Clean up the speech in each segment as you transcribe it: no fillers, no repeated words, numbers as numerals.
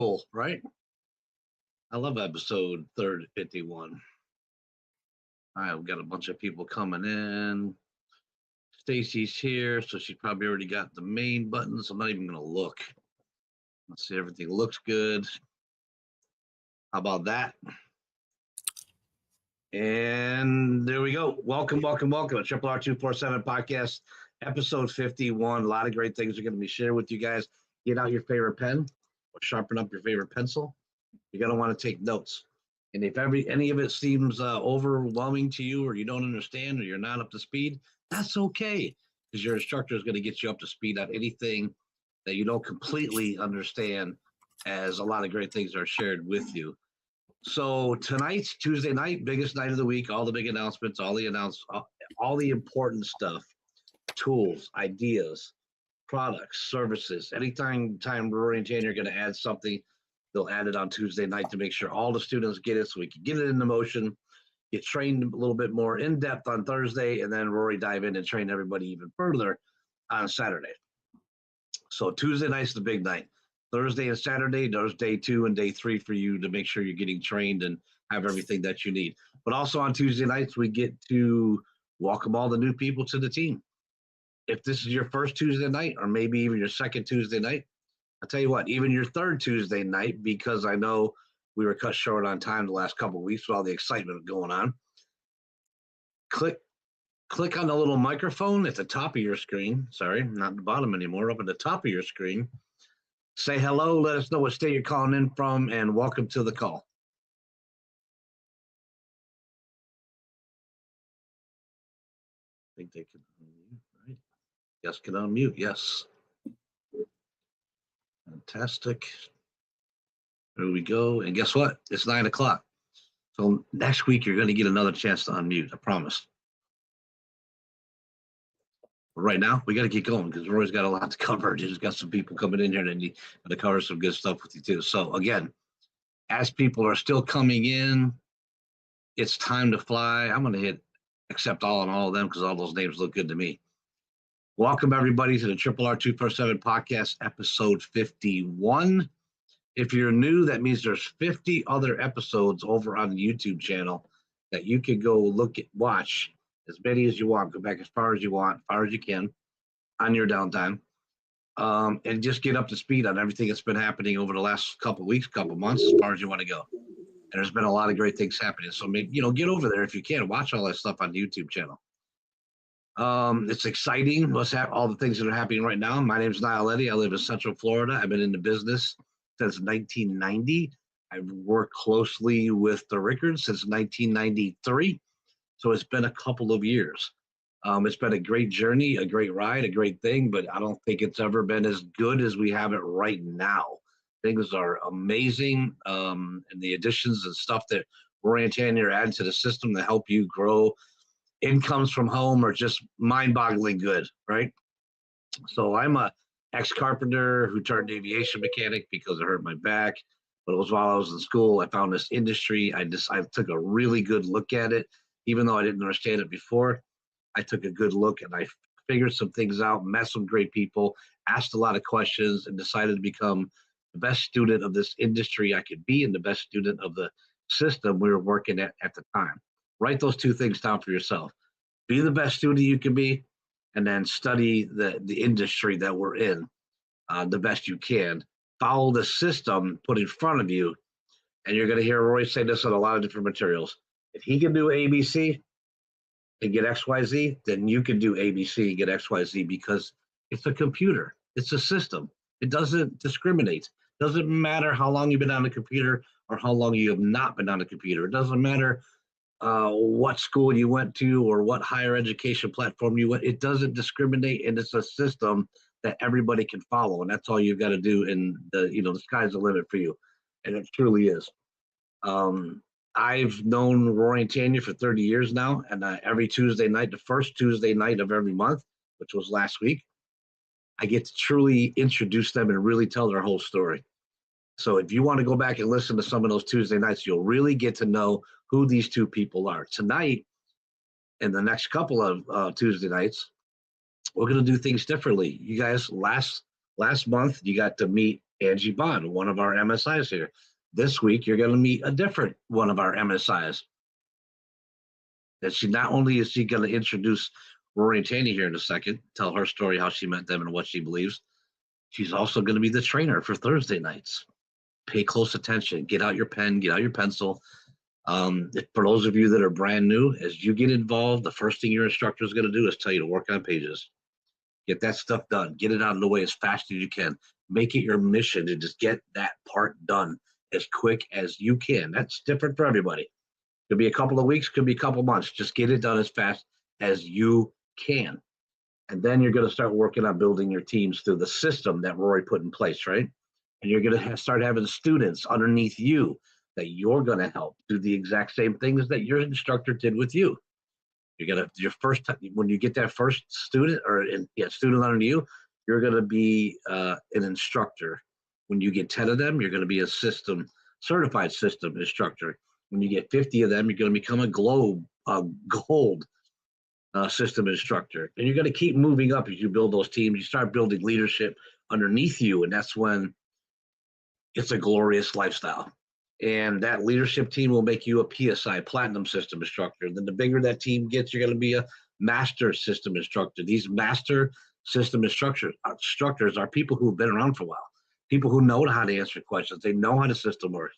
Cool, right? I love episode 51. All right, we got a bunch of people coming in. Stacy's here, so she probably already got the main buttons. I'm not even going to look. Let's see, everything looks good. How about that? And there we go. Welcome to RRR247 podcast, episode 51. A lot of great things are going to be shared with you guys. Get out your favorite pen or sharpen up your favorite pencil. You're going to want to take notes. And if any of it seems overwhelming to you, or you don't understand, or you're not up to speed, that's okay, because your instructor is going to get you up to speed on anything that you don't completely understand, as a lot of great things are shared with you. So tonight's Tuesday night, biggest night of the week, all the big announcements, all the important stuff, tools, ideas, products, services. Anytime Rory and Tanya are going to add something, they'll add it on Tuesday night to make sure all the students get it, so we can get it into motion, get trained a little bit more in depth on Thursday, and then Rory dive in and train everybody even further on Saturday. So Tuesday night's the big night. Thursday and Saturday, there's day 2 and day 3 for you to make sure you're getting trained and have everything that you need. But also on Tuesday nights, we get to welcome all the new people to the team. If this is your first Tuesday night, or maybe even your second Tuesday night, I'll tell you what, even your third Tuesday night, because I know we were cut short on time the last couple of weeks with all the excitement going on. Click on the little microphone at the top of your screen. Sorry, not the bottom anymore, up at the top of your screen. Say hello, let us know what state you're calling in from, and welcome to the call. I think they can unmute, right? Yes, can unmute, yes. Fantastic. There we go. And guess what? It's 9 o'clock. So next week, you're going to get another chance to unmute, I promise. But right now, we got to get going, because Roy's got a lot to cover. He's got some people coming in here that need to cover some good stuff with you too. So again, as people are still coming in, it's time to fly. I'm going to hit accept all and all of them, because all those names look good to me. Welcome everybody to the RRR247 podcast, episode 51. If you're new, that means there's 50 other episodes over on the YouTube channel that you can go watch as many as you want. Go back as far as you want, as far as you can on your downtime, and just get up to speed on everything that's been happening over the last couple of weeks, couple of months, as far as you want to go. And there's been a lot of great things happening. So maybe, get over there if you can. Watch all that stuff on the YouTube channel. It's exciting. All the things that are happening right now. My name is Niall Eddy. I live in Central Florida. I've been in the business since 1990. I've worked closely with the Rickards since 1993. So it's been a couple of years. It's been a great journey, a great ride, a great thing, but I don't think it's ever been as good as we have it right now. Things are amazing, and the additions and stuff that Rory and Tanya are adding to the system to help you grow incomes from home are just mind-boggling good, right? So I'm a ex-carpenter who turned aviation mechanic because I hurt my back. But it was while I was in school, I found this industry. I took a really good look at it, even though I didn't understand it before. I took a good look and I figured some things out, met some great people, asked a lot of questions, and decided to become the best student of this industry I could be, and the best student of the system we were working at the time. Write those two things down for yourself. Be the best student you can be, and then study the industry that we're in the best you can. Follow the system put in front of you, and you're going to hear Roy say this on a lot of different materials. If he can do ABC and get XYZ, then you can do ABC and get XYZ, because it's a computer. It's a system. It doesn't discriminate. It doesn't matter how long you've been on the computer or how long you have not been on the computer. It doesn't matter what school you went to or what higher education platform you went. It doesn't discriminate, and it's a system that everybody can follow, and that's all you've got to do. And the sky's the limit for you, and it truly is. I've known Rory and Tanya for 30 years now, and every Tuesday night, the first Tuesday night of every month, which was last week, I get to truly introduce them and really tell their whole story. So if you want to go back and listen to some of those Tuesday nights, you'll really get to know who these two people are. Tonight, and the next couple of Tuesday nights, we're going to do things differently. You guys, last month, you got to meet Angie Bond, one of our MSIs here. This week, you're going to meet a different one of our MSIs. That she not only is she going to introduce Rory and Tanya here in a second, tell her story, how she met them and what she believes. She's also going to be the trainer for Thursday nights. Pay close attention. Get out your pen, get out your pencil. For those of you that are brand new, as you get involved, the first thing your instructor is going to do is tell you to work on pages. Get that stuff done. Get it out of the way as fast as you can. Make it your mission to just get that part done as quick as you can. That's different for everybody. Could be a couple of weeks, could be a couple of months. Just get it done as fast as you can. And then you're going to start working on building your teams through the system that Rory put in place, right? And you're going to start having students underneath you that you're going to help do the exact same things that your instructor did with you. You're going to, your first time, when you get that first student student under you, you're going to be an instructor. When you get 10 of them, you're going to be a certified system instructor. When you get 50 of them, you're going to become a gold system instructor. And you're going to keep moving up as you build those teams. You start building leadership underneath you, and that's when it's a glorious lifestyle. And that leadership team will make you a PSI, Platinum System Instructor. And then the bigger that team gets, you're going to be a Master System Instructor. These Master System instructors are people who've been around for a while, people who know how to answer questions. They know how the system works.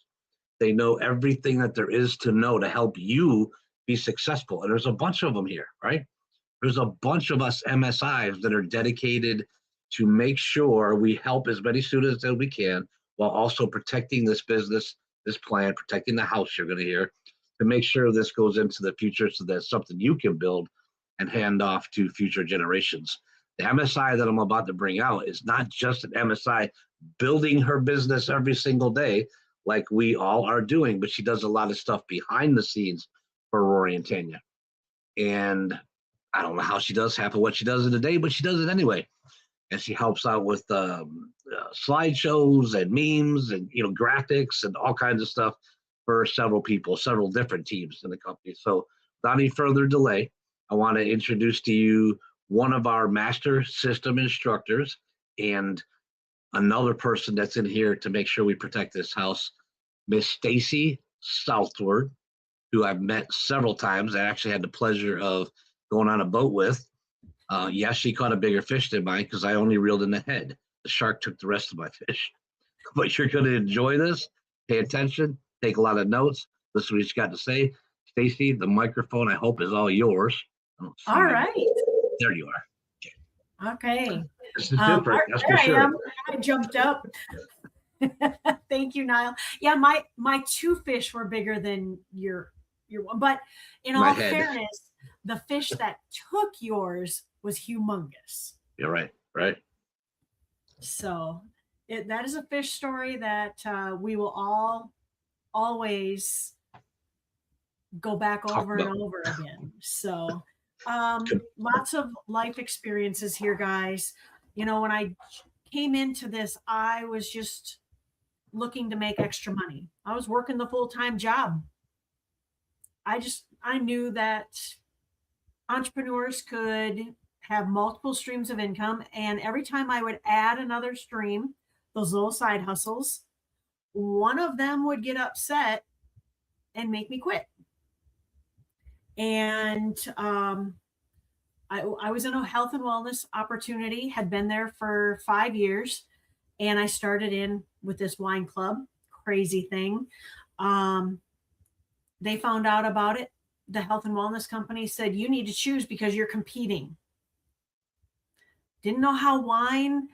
They know everything that there is to know to help you be successful. And there's a bunch of them here, right? There's a bunch of us MSIs that are dedicated to make sure we help as many students as we can while also protecting this business, this plan, protecting the house you're going to hear, to make sure this goes into the future so that's something you can build and hand off to future generations. The MSI that I'm about to bring out is not just an MSI building her business every single day like we all are doing, but she does a lot of stuff behind the scenes for Rory and Tanya. And I don't know how she does half of what she does in a day, but she does it anyway. And she helps out with slideshows and memes and graphics and all kinds of stuff for several people, several different teams in the company. So without any further delay, I want to introduce to you one of our master system instructors and another person that's in here to make sure we protect this house, Miss Stacy Southward, who I've met several times. I actually had the pleasure of going on a boat with. Yes, she caught a bigger fish than mine because I only reeled in the head. The shark took the rest of my fish. But you're going to enjoy this. Pay attention. Take a lot of notes. Listen to what she's got to say. Stacy, the microphone, I hope, is all yours. All right. There you are. Okay. This is different. That's for sure. I am. I jumped up. Thank you, Niall. Yeah, my two fish were bigger than your one, but in all fairness, the fish that took yours was humongous. You're right. Right. So that is a fish story that we will always go back over and over again. So lots of life experiences here, guys. When I came into this, I was just looking to make extra money. I was working the full-time job. I knew that entrepreneurs could have multiple streams of income. And every time I would add another stream, those little side hustles, one of them would get upset and make me quit. And I was in a health and wellness opportunity, had been there for 5 years. And I started in with this wine club, crazy thing. They found out about it. The health and wellness company said, you need to choose because you're competing. Didn't know how wine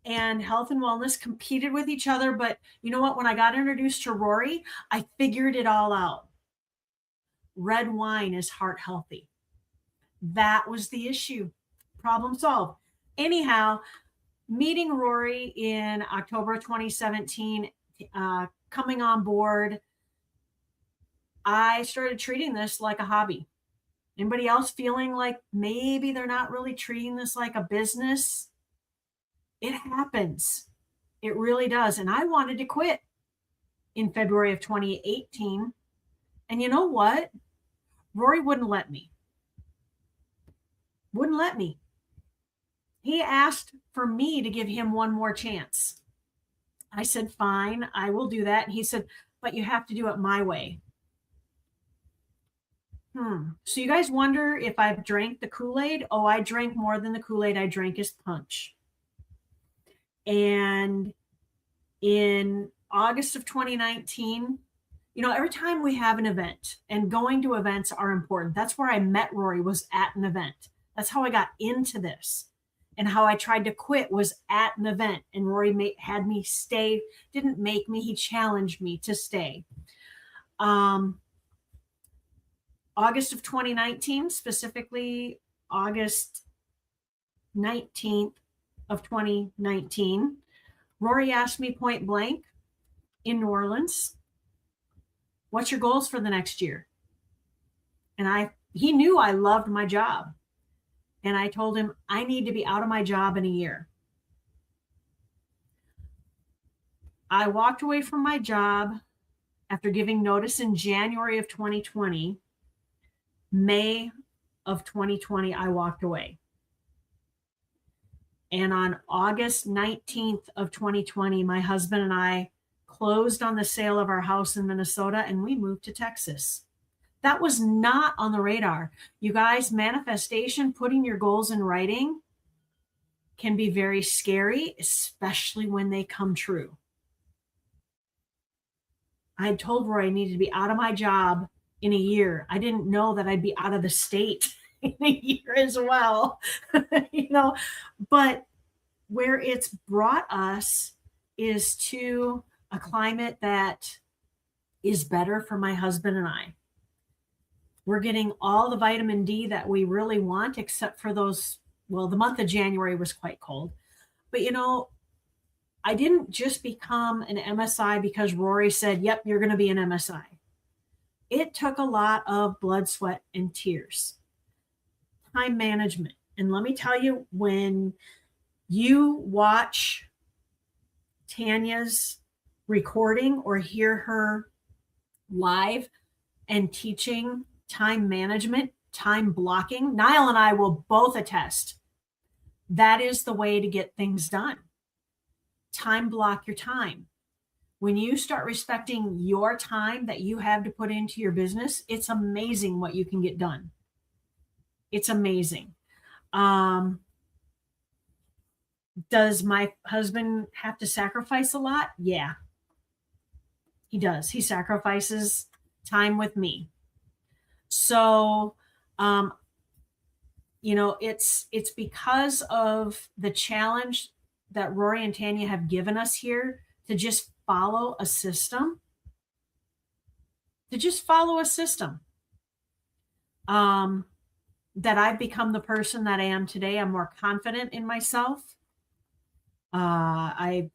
and health and wellness competed with each other. But you know what? When I got introduced to Rory, I figured it all out. Red wine is heart healthy. That was the issue. Problem solved. Anyhow, meeting Rory in October 2017, coming on board, I started treating this like a hobby. Anybody else feeling like maybe they're not really treating this like a business? It happens. It really does. And I wanted to quit in February of 2018. And you know what? Rory wouldn't let me. Wouldn't let me. He asked for me to give him one more chance. I said, fine, I will do that. And he said, but you have to do it my way. So you guys wonder if I've drank the Kool-Aid? Oh, I drank more than the Kool-Aid. I drank his punch. And in August of 2019, every time we have an event, and going to events are important. That's where I met Rory, was at an event. That's how I got into this. And how I tried to quit was at an event. And Rory had me stay, didn't make me, he challenged me to stay. August of 2019, specifically August 19th of 2019, Rory asked me point blank in New Orleans, what's your goals for the next year? And he knew I loved my job. And I told him, I need to be out of my job in a year. I walked away from my job after giving notice in January of 2020. May of 2020, I walked away. And on August 19th of 2020, my husband and I closed on the sale of our house in Minnesota, and we moved to Texas. That was not on the radar. You guys, manifestation, putting your goals in writing can be very scary, especially when they come true. I had told Roy I needed to be out of my job in a year. I didn't know that I'd be out of the state in a year as well, but where it's brought us is to a climate that is better for my husband and I. We're getting all the vitamin D that we really want, except for those, well, the month of January was quite cold. But, I didn't just become an MSI because Rory said, yep, you're going to be an MSI. It took a lot of blood, sweat, and tears. Time management. And let me tell you, when you watch Tanya's recording or hear her live and teaching time management, time blocking, Niall and I will both attest that is the way to get things done. Time block your time. When you start respecting your time that you have to put into your business, it's amazing what you can get done. It's amazing. Does my husband have to sacrifice a lot? Yeah, he does. He sacrifices time with me. So, it's because of the challenge that Rory and Tanya have given us here to just follow a system. That I've become the person that I am today. I'm more confident in myself. I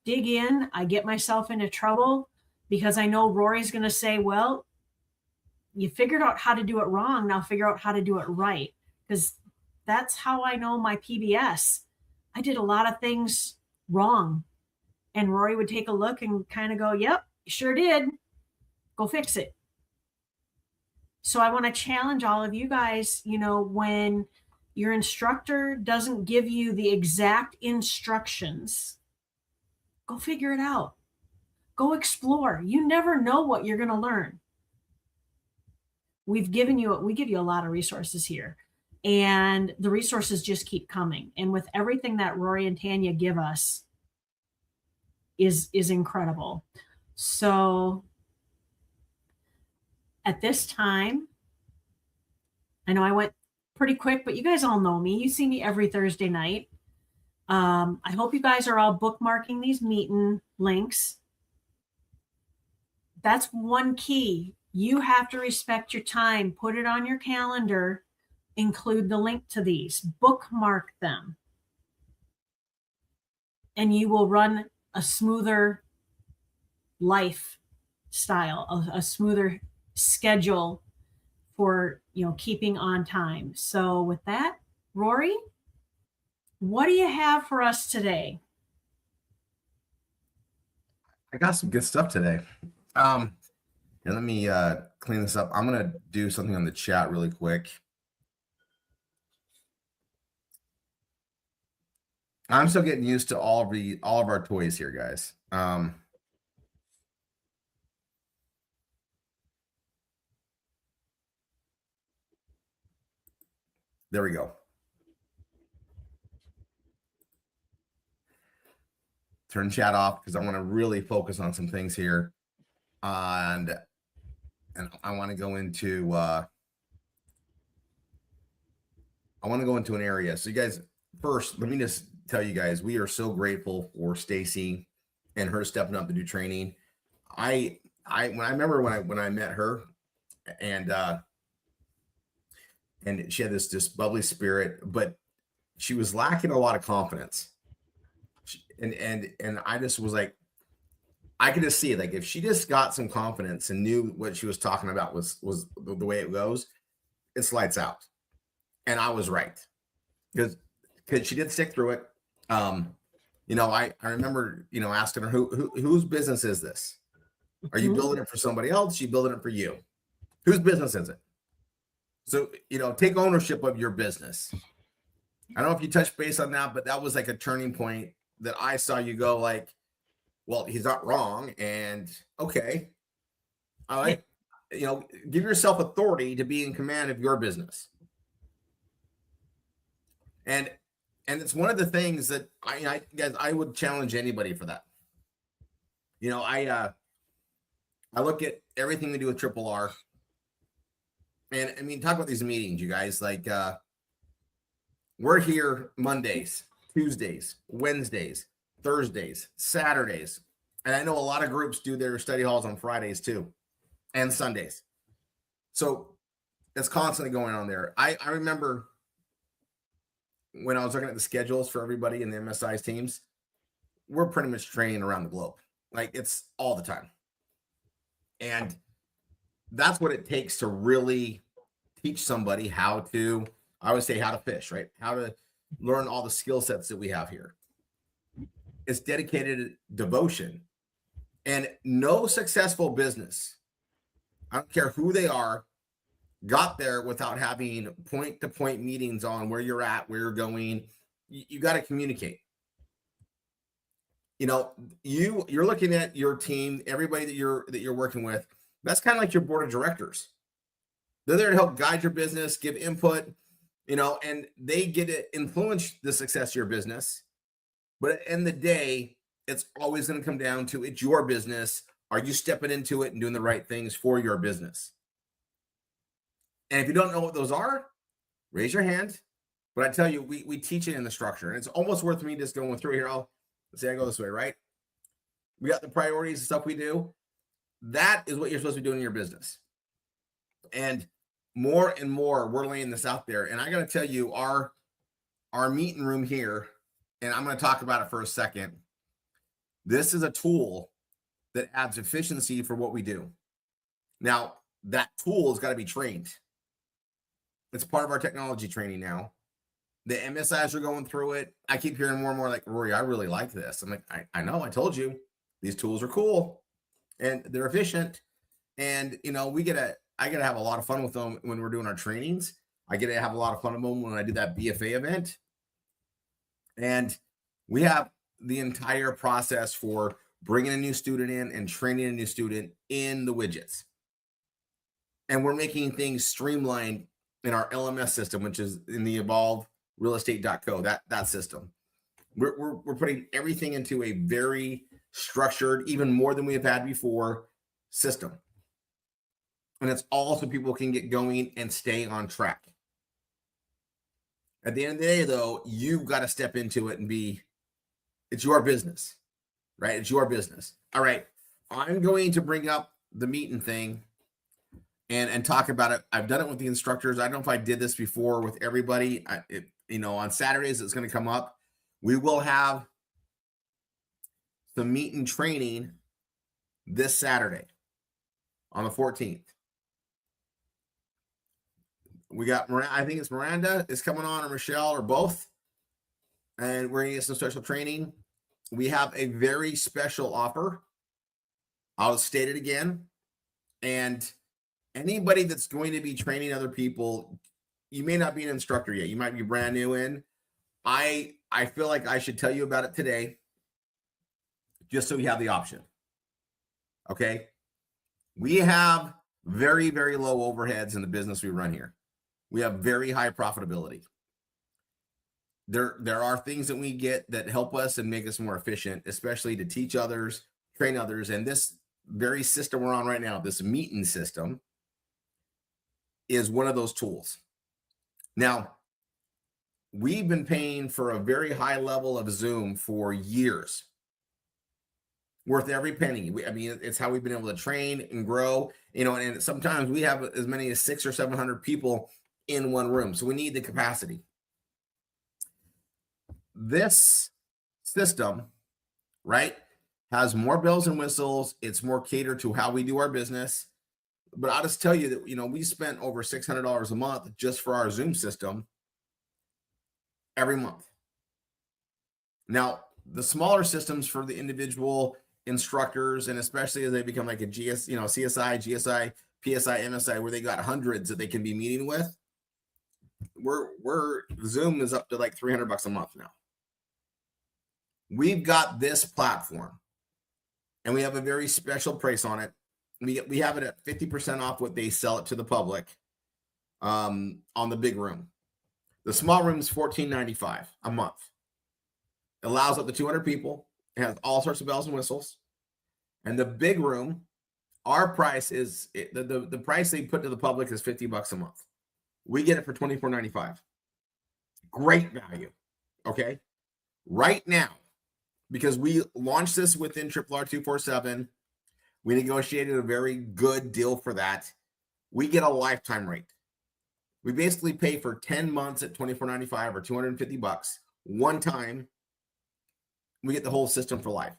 dig in. I get myself into trouble because I know Rory's going to say, well, you figured out how to do it wrong. Now figure out how to do it right. Because that's how I know my PBS. I did a lot of things wrong. And Rory would take a look and kind of go, yep, you sure did. Go fix it. So I want to challenge all of you guys, when your instructor doesn't give you the exact instructions, go figure it out. Go explore. You never know what you're going to learn. We give you a lot of resources here, and the resources just keep coming. And with everything that Rory and Tanya give us is incredible. So at this time, I know I went pretty quick, but you guys all know me. You see me every Thursday night. I hope you guys are all bookmarking these meeting links. That's one key. You have to respect your time. Put it on your calendar. Include the link to these. Bookmark them. And you will run a smoother lifestyle, a smoother schedule for keeping on time. So with that, Rory, what do you have for us today? I got some good stuff today. Let me clean this up. I'm gonna do something on the chat really quick. I'm still getting used to all of our toys here, guys. There we go. Turn chat off because I want to really focus on some things here. And I want to go into an area. So you guys, first, let me just tell you guys, we are so grateful for Stacy and her stepping up to do training. I remember when I met her, and she had this bubbly spirit, but she was lacking a lot of confidence. And I just was like, I could just see it. Like, if she just got some confidence and knew what she was talking about was the way it goes, it's lights out. And I was right, because she did stick through it. You know, I remember, you know, asking her, whose business is this? Are you building it for somebody else? Are you building it for you? Whose business is it? So, you know, take ownership of your business. I don't know if you touched base on that, but that was like a turning point that I saw you go like, well, he's not wrong. And okay, all right, you know, give yourself authority to be in command of your business. And it's one of the things that I would challenge anybody for that. You know, I look at everything we do with Triple R. And I mean, talk about these meetings, you guys. Like, we're here Mondays, Tuesdays, Wednesdays, Thursdays, Saturdays. And I know a lot of groups do their study halls on Fridays too, and Sundays. So it's constantly going on there. I remember when I was looking at the schedules for everybody in the MSI's teams, we're pretty much training around the globe. Like, it's all the time. And that's what it takes to really teach somebody how to, I would say, how to fish, right? How to learn all the skill sets that we have here. It's dedicated devotion. And no successful business, I don't care who they are, got there without having point-to-point meetings on where you're at, where you're going. You got to communicate. You know, you're looking at your team, everybody that you're working with. That's kind of like your board of directors. They're there to help guide your business, give input, you know, and they get to influence the success of your business. But at the end of the day, it's always going to come down to, it's your business. Are you stepping into it and doing the right things for your business? And if you don't know what those are, raise your hand. But I tell you, we teach it in the structure. And it's almost worth me just going through here. I'll say I go this way, right? We got the priorities and stuff we do. That is what you're supposed to be doing in your business. And more, we're laying this out there. And I got to tell you, our meeting room here, and I'm going to talk about it for a second. This is a tool that adds efficiency for what we do. Now, that tool has got to be trained. It's part of our technology training now. The MSIs are going through it. I keep hearing more and more like, Rory, I really like this. I'm like, I know, I told you, these tools are cool and they're efficient. And, you know, I get to have a lot of fun with them when we're doing our trainings. I get to have a lot of fun with them when I do that BFA event. And we have the entire process for bringing a new student in and training a new student in the widgets. And we're making things streamlined in our LMS system, which is in the evolverealestate.co, that system. We're putting everything into a very structured, even more than we have had before, system. And it's all so people can get going and stay on track. At the end of the day, though, you've got to step into it and it's your business, right? It's your business. All right. I'm going to bring up the meeting thing and talk about it. I've done it with the instructors. I don't know if I did this before with everybody. You know, on Saturdays, it's going to come up. We will have some meet and training this Saturday on the 14th. We got, I think it's Miranda is coming on, or Michelle, or both. And we're going to get some special training. We have a very special offer. I'll state it again. And anybody that's going to be training other people, you may not be an instructor yet. You might be brand new in. I I feel like I should tell you about it today, just so you have the option. Okay. We have very, very low overheads in the business we run here. We have very high profitability. There are things that we get that help us and make us more efficient, especially to teach others, train others. And this very system we're on right now, this meeting system, is one of those tools. Now, we've been paying for a very high level of Zoom for years. Worth every penny. I mean, it's how we've been able to train and grow, and sometimes we have as many as 600 or 700 people in one room. So we need the capacity. This system, right, has more bells and whistles. It's more catered to how we do our business. But I'll just tell you that, we spent over $600 a month just for our Zoom system every month. Now, the smaller systems for the individual instructors, and especially as they become like a CSI, GSI, PSI, MSI, where they got hundreds that they can be meeting with, we're Zoom is up to like $300 a month now. We've got this platform, and we have a very special price on it. We have it at 50% off what they sell it to the public on the big room. The small room is $14.95 a month. It allows up to 200 people. It has all sorts of bells and whistles. And the big room, our price is the price they put to the public is $50 a month. We get it for $24.95. Great value. Okay. Right now, because we launched this within RRR247, we negotiated a very good deal for that. We get a lifetime rate. We basically pay for 10 months at $24.95 or $250 one time. We get the whole system for life.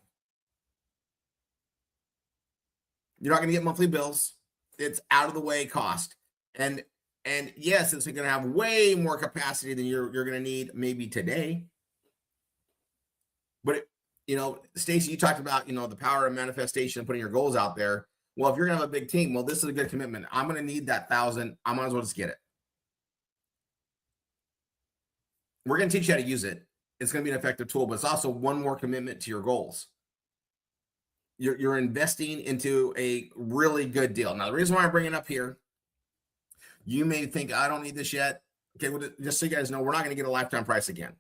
You're not going to get monthly bills. It's out of the way cost. And yes, it's going to have way more capacity than you're going to need maybe today. But Stacy, you talked about, the power of manifestation, putting your goals out there. Well, if you're going to have a big team, well, this is a good commitment. I'm going to need that 1,000. I might as well just get it. We're going to teach you how to use it. It's going to be an effective tool, but it's also one more commitment to your goals. You're investing into a really good deal. Now, the reason why I bring it up here, you may think, I don't need this yet. Okay, well, just so you guys know, we're not going to get a lifetime price again.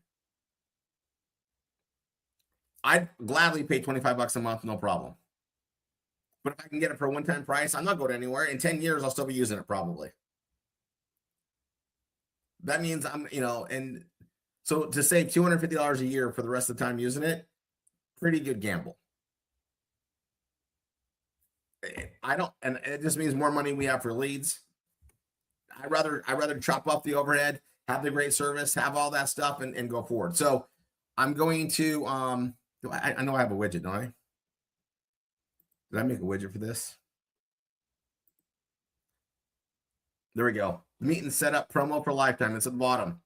I'd gladly pay $25 a month, no problem. But if I can get it for a one-time price, I'm not going anywhere. In 10 years, I'll still be using it probably. That means and so to save $250 a year for the rest of the time using it, pretty good gamble. And it just means more money we have for leads. I'd rather chop off the overhead, have the great service, have all that stuff, and go forward. So I'm going to, I know I have a widget, don't I? Did I make a widget for this? There we go. Meet and set up promo for lifetime. It's at the bottom.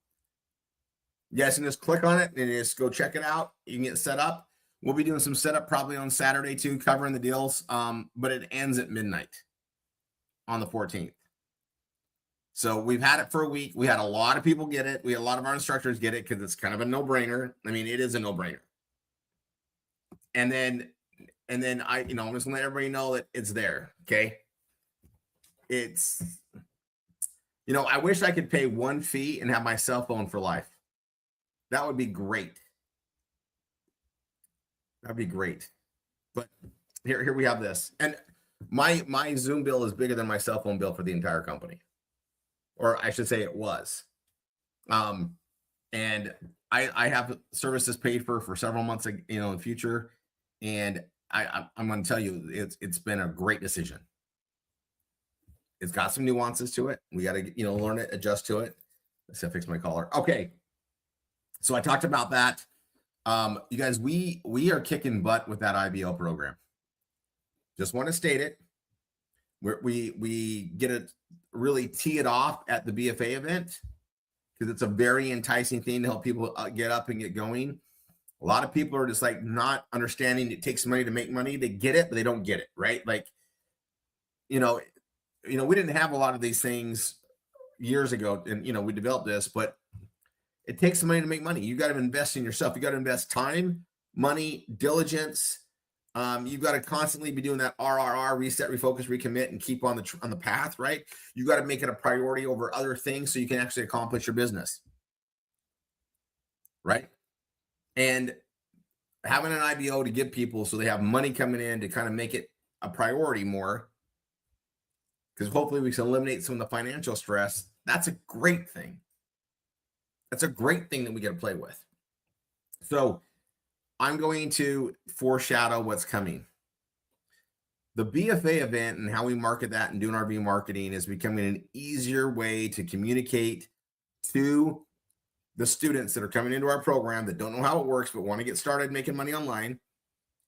You guys can just click on it and just go check it out. You can get set up. We'll be doing some setup probably on Saturday too, covering the deals. But it ends at midnight on the 14th. So we've had it for a week. We had a lot of people get it. We had a lot of our instructors get it because it's kind of a no-brainer. I mean, it is a no-brainer. And then I'm just gonna let everybody know that it's there. Okay. It's, I wish I could pay one fee and have my cell phone for life. That would be great. That'd be great. But here we have this. And my Zoom bill is bigger than my cell phone bill for the entire company. Or I should say it was. And I have services paid for several months, in the future. And I'm going to tell you, it's been a great decision. It's got some nuances to it. We got to, learn it, adjust to it. Let's see, I fix my collar. Okay. So I talked about that. You guys, we are kicking butt with that IBO program. Just want to state it. We get it, really tee it off at the BFA event because it's a very enticing thing to help people get up and get going. A lot of people are just like not understanding it takes money to make money. They get it, but they don't get it, right? Like, we didn't have a lot of these things years ago, and we developed this, but It takes some money to make money. You got to invest in yourself. You got to invest time, money, diligence. You've got to constantly be doing that RRR, reset, refocus, recommit, and keep on the path, right? You got to make it a priority over other things so you can actually accomplish your business, right? And having an IBO to give people so they have money coming in to kind of make it a priority more, because hopefully we can eliminate some of the financial stress. That's a great thing. That's a great thing that we get to play with. So I'm going to foreshadow what's coming. The BFA event and how we market that and doing RV marketing is becoming an easier way to communicate to the students that are coming into our program that don't know how it works, but want to get started making money online,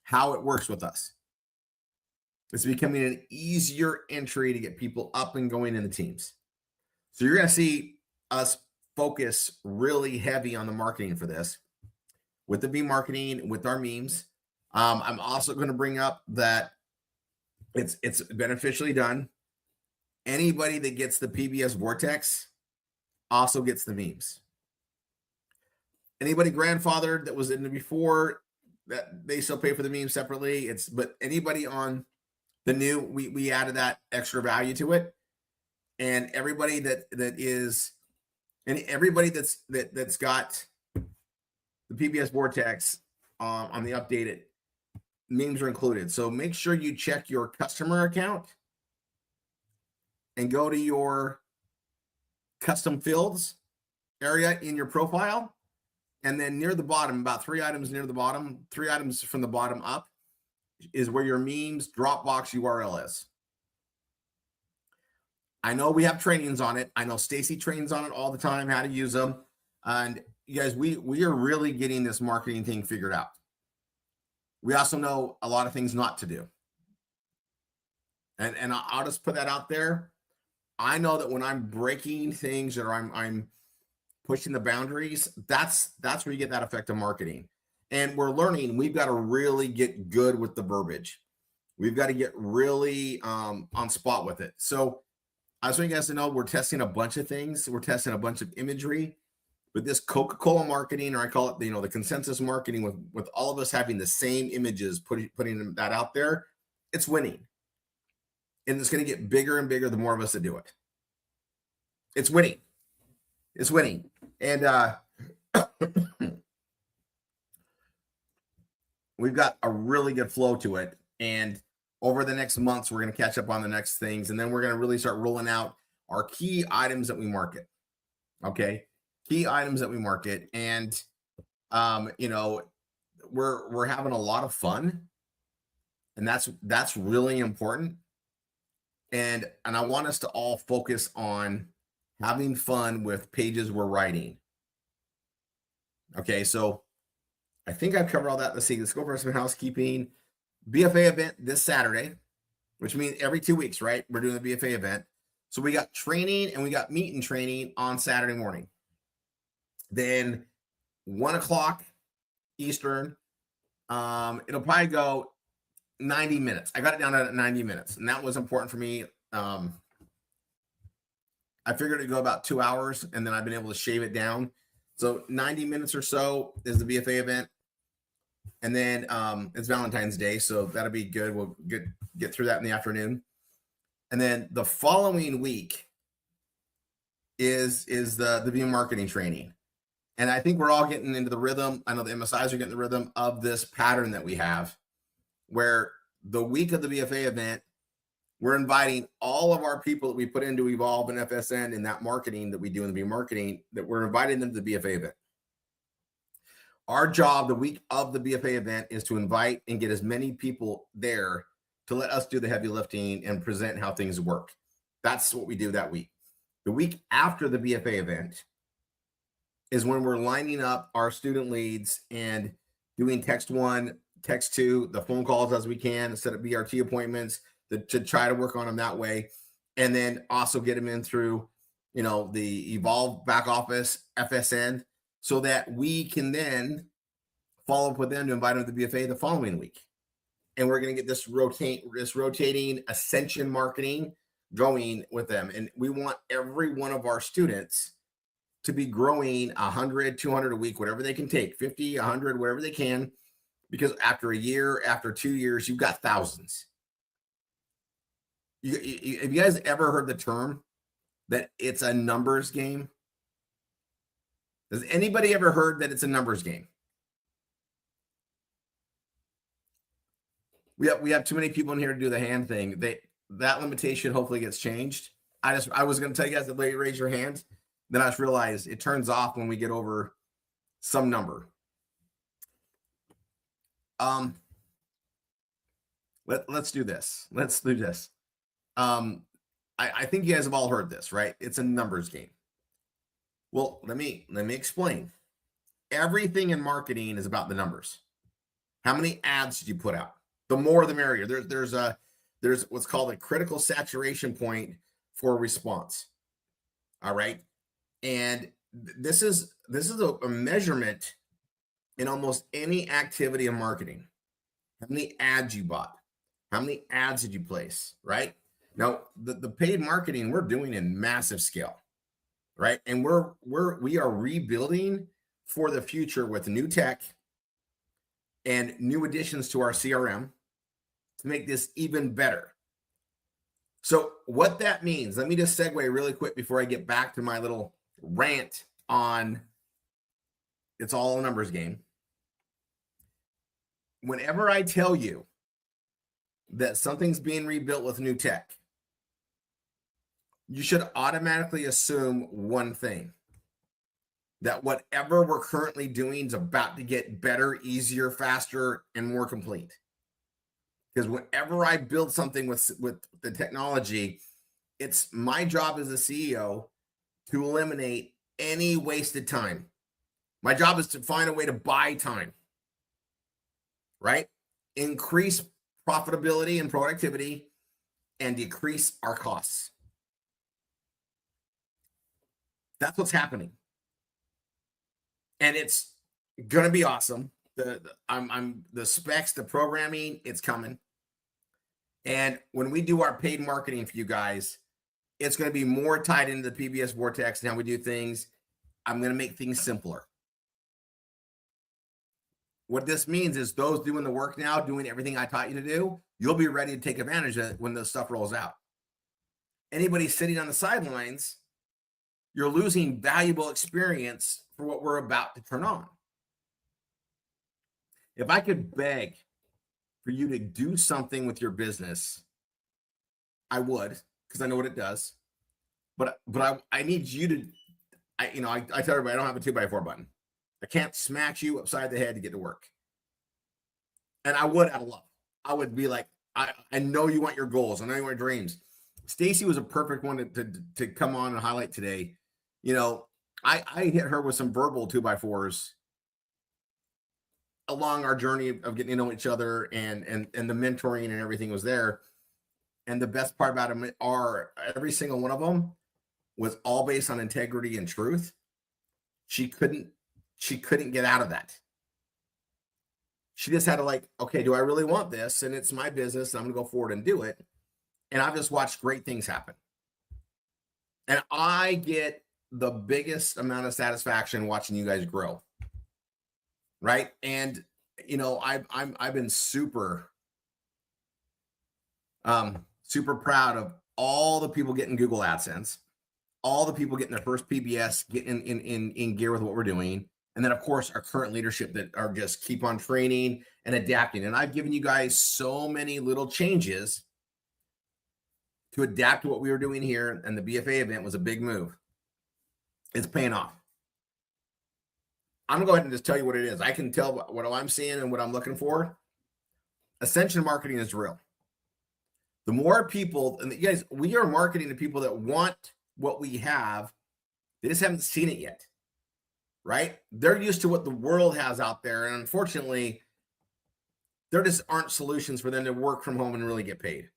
how it works with us. It's becoming an easier entry to get people up and going in the teams. So you're going to see us focus really heavy on the marketing for this with the B marketing, with our memes. I'm also going to bring up that it's beneficially done. Anybody that gets the PBS Vortex also gets the memes. Anybody grandfathered that was in the before, that they still pay for the memes separately. But anybody on the new, we added that extra value to it. And everybody that's got the PBS Vortex on the updated memes are included. So make sure you check your customer account and go to your custom fields area in your profile. And then near the bottom, about 3 items near the bottom, 3 items from the bottom up is where your memes Dropbox URL is. I know we have trainings on it. I know Stacy trains on it all the time, how to use them. And you guys, we are really getting this marketing thing figured out. We also know a lot of things not to do. And I'll just put that out there. I know that when I'm breaking things or I'm pushing the boundaries, that's where you get that effective marketing. And we're learning, we've got to really get good with the verbiage. We've got to get really on spot with it. So I just want you guys to know we're testing a bunch of things. We're testing a bunch of imagery. But this Coca-Cola marketing, or I call it, the consensus marketing with all of us having the same images, putting that out there, it's winning. And it's going to get bigger and bigger the more of us that do it. It's winning. It's winning. And we've got a really good flow to it. And over the next months, we're going to catch up on the next things. And then we're going to really start rolling out our key items that we market. Okay. Key items that we market. And, we're having a lot of fun. And that's really important. And I want us to all focus on having fun with pages we're writing. Okay, so I think I've covered all that. Let's see. Let's go over some housekeeping. BFA event this Saturday, which means every 2 weeks, right? We're doing the BFA event. So we got training and we got meet and training on Saturday morning. Then 1 o'clock Eastern. It'll probably go 90 minutes. I got it down at 90 minutes, and that was important for me. I figured it'd go about 2 hours, and then I've been able to shave it down. So 90 minutes or so is the BFA event. And then it's Valentine's Day, so that'll be good. We'll get through that in the afternoon. And then the following week is the VM marketing training. And I think we're all getting into the rhythm. I know the MSIs are getting the rhythm of this pattern that we have, where the week of the BFA event, we're inviting all of our people that we put into Evolve and FSN and that marketing that we do in the VM marketing, that we're inviting them to the BFA event. Our job the week of the BFA event is to invite and get as many people there to let us do the heavy lifting and present how things work. That's what we do that week. The week after the BFA event is when we're lining up our student leads and doing text 1, text 2, the phone calls as we can, set up BRT appointments to try to work on them that way. And then also get them in through, the Evolve back office, FSN, so that we can then follow up with them to invite them to the BFA the following week. And we're going to get this rotating ascension marketing going with them. And we want every one of our students to be growing 100, 200 a week, whatever they can take, 50, 100, whatever they can, because after a year, after 2 years, you've got thousands. Have you guys ever heard the term that it's a numbers game? Has anybody ever heard that it's a numbers game? We have too many people in here to do the hand thing. That limitation hopefully gets changed. I was going to tell you guys to raise your hand. Then I just realized it turns off when we get over some number. Let's do this. Let's do this. I think you guys have all heard this, right? It's a numbers game. Well, let me explain. Everything in marketing is about the numbers. How many ads did you put out? The more the merrier. There's what's called a critical saturation point for response. All right. And this is a measurement in almost any activity in marketing. How many ads you bought? How many ads did you place? Right? Now, the paid marketing we're doing in massive scale, right? And we are rebuilding for the future with new tech and new additions to our CRM to make this even better. So what that means, let me just segue really quick before I get back to my little rant on it's all a numbers game. Whenever I tell you that something's being rebuilt with new tech, you should automatically assume one thing, that whatever we're currently doing is about to get better, easier, faster, and more complete. Because whenever I build something with the technology, it's my job as a CEO to eliminate any wasted time. My job is to find a way to buy time, right? Increase profitability and productivity and decrease our costs. That's what's happening. And it's going to be awesome. The specs, the programming, it's coming. And when we do our paid marketing for you guys, it's going to be more tied into the PBS Vortex and how we do things. I'm going to make things simpler. What this means is those doing the work now, doing everything I taught you to do, you'll be ready to take advantage of it when the stuff rolls out. Anybody sitting on the sidelines, you're losing valuable experience for what we're about to turn on. If I could beg for you to do something with your business, I would, because I know what it does. But I need you to, I tell everybody I don't have a 2x4 button. I can't smack you upside the head to get to work. And I would out of love. I would be like, I know you want your goals. I know you want your dreams. Stacy was a perfect one to come on and highlight today. I hit her with some verbal 2x4s along our journey of getting to know each other, and the mentoring and everything was there. And the best part about them are every single one of them was all based on integrity and truth. She couldn't get out of that. She just had to okay, do I really want this? And it's my business. And I'm going to go forward and do it. And I've just watched great things happen. And I get the biggest amount of satisfaction watching you guys grow. Right. And, I've been super proud of all the people getting Google AdSense, all the people getting their first PBS, getting in gear with what we're doing. And then, of course, our current leadership that are just keep on training and adapting. And I've given you guys so many little changes to adapt to what we were doing here. And the BFA event was a big move. It's paying off. I'm going to go ahead and just tell you what it is. I can tell what I'm seeing and what I'm looking for. Ascension marketing is real. The more people, and you guys, we are marketing to people that want what we have. They just haven't seen it yet, right? They're used to what the world has out there. And unfortunately, there just aren't solutions for them to work from home and really get paid.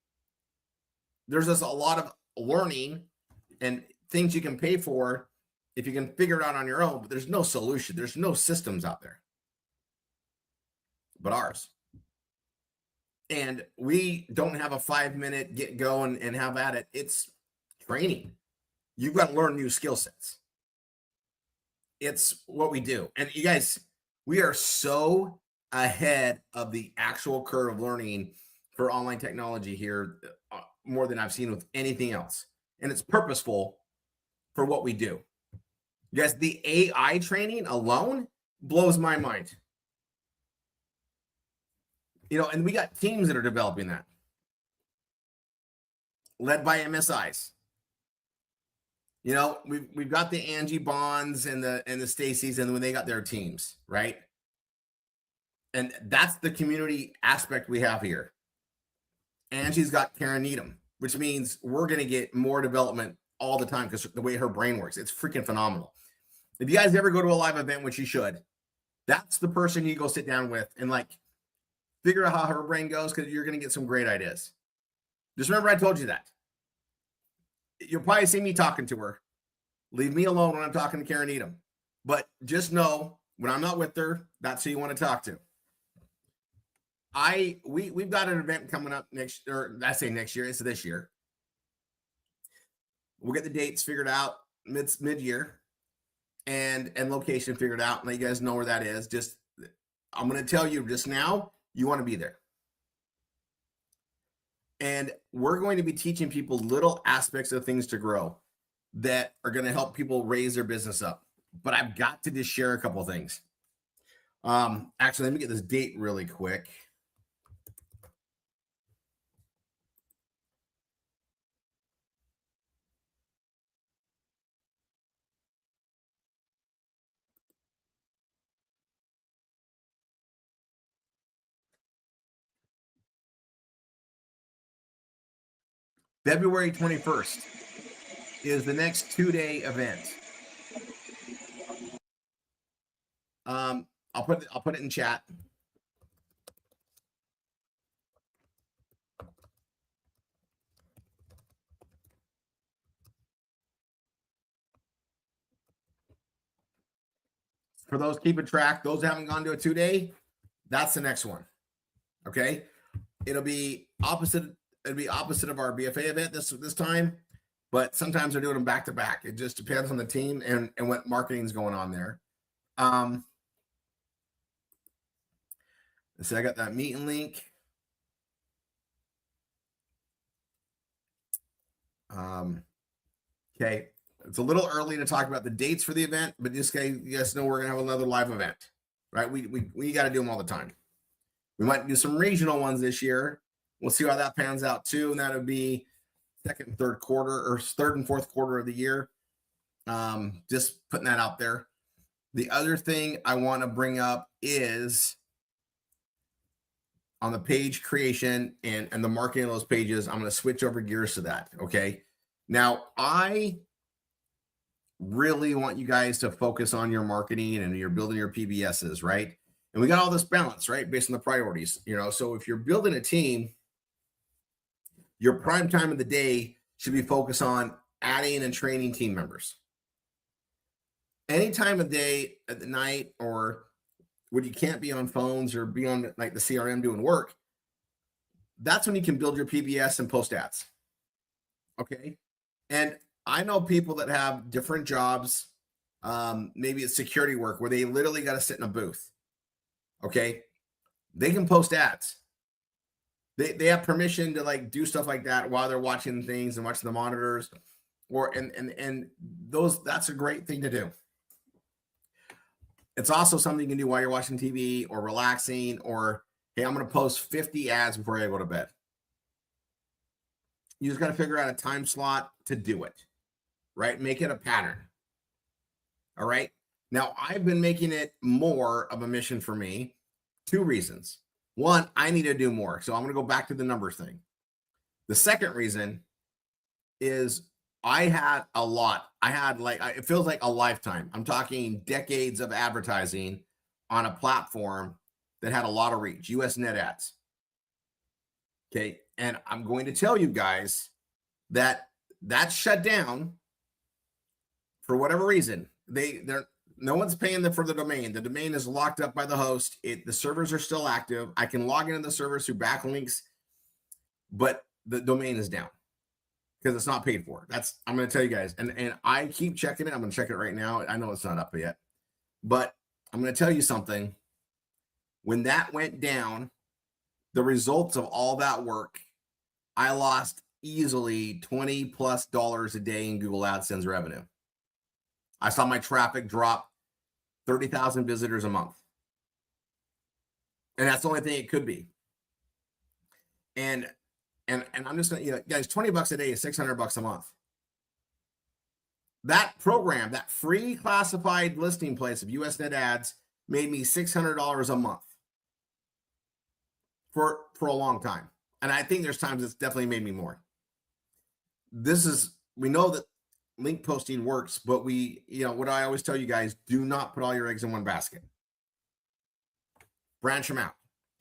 There's just a lot of learning and things you can pay for if you can figure it out on your own, but there's no solution. There's no systems out there but ours. And we don't have a 5-minute get going and have at it. It's training. You've got to learn new skill sets. it's what we do. And you guys, we are so ahead of the actual curve of learning for online technology here, more than I've seen with anything else. And it's purposeful for what we do. Yes, the AI training alone blows my mind. You know, and we got teams that are developing that, led by MSIs. You know, we've got the Angie Bonds and the Stacy's, and when they got their teams, right? And that's the community aspect we have here. Angie's got Karen Needham, which means we're going to get more development all the time because the way her brain works, it's freaking phenomenal. If you guys ever go to a live event, which you should, that's the person you go sit down with and like figure out how her brain goes, because you're going to get some great ideas. Just remember I told you that. You'll probably see me talking to her. Leave me alone when I'm talking to Karen Needham. But just know when I'm not with her, that's who you want to talk to. We've got an event coming up next, or I say next year, it's this year. We'll get the dates figured out mid-year and location figured out, and let you guys know where that is. Just I'm going to tell you just now, you want to be there. And we're going to be teaching people little aspects of things to grow that are going to help people raise their business up. But I've got to just share a couple of things. Actually, let me get this date really quick. February 21st is the next 2-day event. I'll put it in chat. For those keeping track, those that haven't gone to a 2-day, that's the next one. Okay, it'll be opposite. It'll be opposite of our BFA event this time, but sometimes they're doing them back to back. It just depends on the team and what marketing is going on there. So I got that meeting link. Okay, it's a little early to talk about the dates for the event, but just so you guys know we're gonna have another live event, right? We got to do them all the time. We might do some regional ones this year. We'll see how that pans out too, and that'll be second and third quarter, or third and fourth quarter of the year. Just putting that out there. The other thing I want to bring up is on the page creation and the marketing of those pages. I'm going to switch over gears to that. Okay. Now, I really want you guys to focus on your marketing and you're building your PBSs, right? And we got all this balance, right? Based on the priorities, you know, so if you're building a team, your prime time of the day should be focused on adding and training team members. Any time of day at the night or when you can't be on phones or be on like the CRM doing work, that's when you can build your PBS and post ads. Okay. And I know people that have different jobs. Maybe it's security work where they literally got to sit in a booth. Okay. They can post ads. They have permission to like do stuff like that while they're watching things and watching the monitors, or and those, that's a great thing to do. It's also something you can do while you're watching TV or relaxing, or hey, I'm going to post 50 ads before I go to bed. You just got to figure out a time slot to do it, right? Make it a pattern. All right. Now I've been making it more of a mission for me. 2 reasons. One, I need to do more. So I'm going to go back to the numbers thing. The second reason is I had a lot. I had like, it feels like a lifetime. I'm talking decades of advertising on a platform that had a lot of reach, US net ads. Okay. And I'm going to tell you guys that that's shut down for whatever reason. No one's paying them for the domain. The domain is locked up by the host. The servers are still active. I can log into the servers through backlinks, but the domain is down because it's not paid for. I'm going to tell you guys. And I keep checking it. I'm going to check it right now. I know it's not up yet. But I'm going to tell you something. When that went down, the results of all that work, I lost easily $20+ a day in Google AdSense revenue. I saw my traffic drop 30,000 visitors a month. And that's the only thing it could be. And I'm just going to, guys, $20 a day is $600 a month. That program, that free classified listing place of US Net Ads, made me $600 a month for a long time. And I think there's times it's definitely made me more. We know that link posting works, but what I always tell you guys, do not put all your eggs in one basket. Branch them out.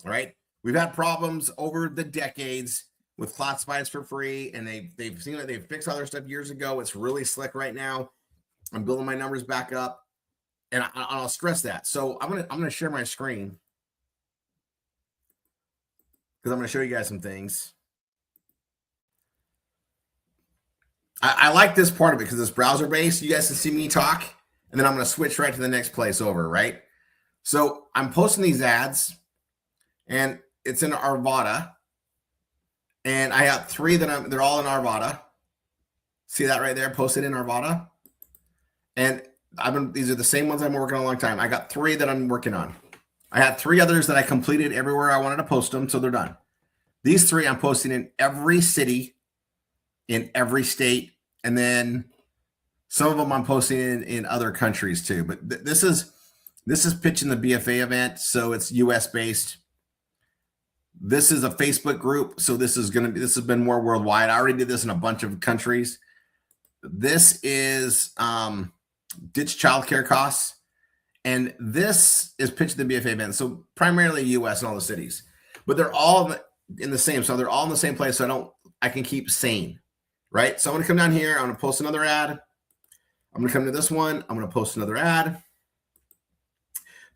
All right. We've had problems over the decades with classifieds for free, and they've seen it. They've fixed other stuff years ago. It's really slick right now. I'm building my numbers back up, and I'll stress that. So I'm gonna share my screen because I'm gonna show you guys some things. I like this part of it because it's browser based. You guys can see me talk, and then I'm gonna switch right to the next place over. Right. So I'm posting these ads, and it's in Arvada. And I have 3 they're all in Arvada. See that right there, posted in Arvada. And these are the same ones I'm working on a long time. I got 3 that I'm working on. I had 3 others that I completed everywhere I wanted to post them, so they're done. These 3 I'm posting in every city, in every state, and then some of them I'm posting in other countries too. But this is pitching the BFA event, so it's US based. This is a Facebook group, so this has been more worldwide. I already did this in a bunch of countries. This is ditch childcare costs, and this is pitching the BFA event. So primarily US and all the cities, but they're all in the same. So they're all in the same place. So I can keep sane, right? So I'm gonna come down here. I'm gonna post another ad. I'm gonna come to this one. I'm gonna post another ad.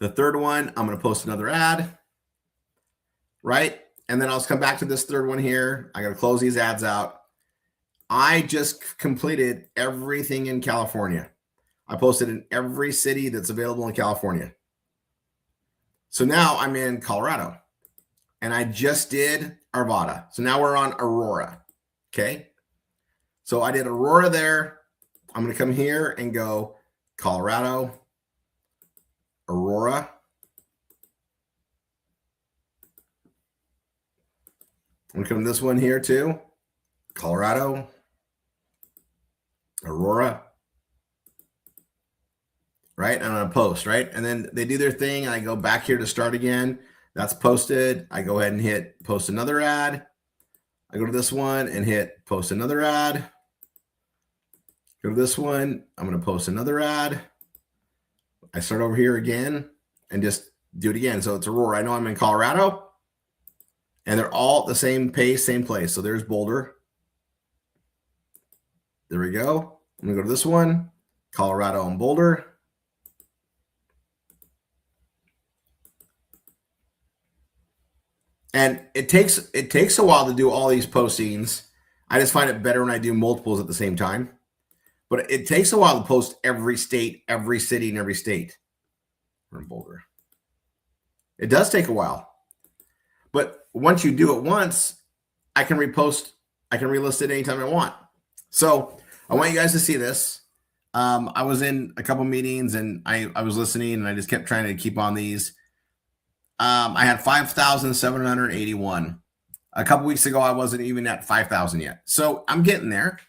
The third one, I'm gonna post another ad. Right? And then I'll come back to this third one here. I got to close these ads out. I just completed everything in California. I posted in every city that's available in California. So now I'm in Colorado, and I just did Arvada. So now we're on Aurora. Okay. So I did Aurora there. I'm going to come here and go Colorado, Aurora. I'm going to come to this one here too. Colorado, Aurora, right? I'm going to post, right? And then they do their thing, and I go back here to start again. That's posted. I go ahead and hit post another ad. I go to this one and hit post another ad. Go to this one. I'm going to post another ad. I start over here again and just do it again. So it's Aurora. I know I'm in Colorado. And they're all the same pace, same place. So there's Boulder. There we go. I'm going to go to this one, Colorado and Boulder. And it takes a while to do all these postings. I just find it better when I do multiples at the same time. But it takes a while to post every state, every city, and every state. We're in Boulder. It does take a while. But once you do it once, I can repost, I can relist it anytime I want. So I want you guys to see this. I was in a couple meetings, and I was listening, and I just kept trying to keep on these. I had 5,781. A couple weeks ago, I wasn't even at 5,000 yet. So I'm getting there.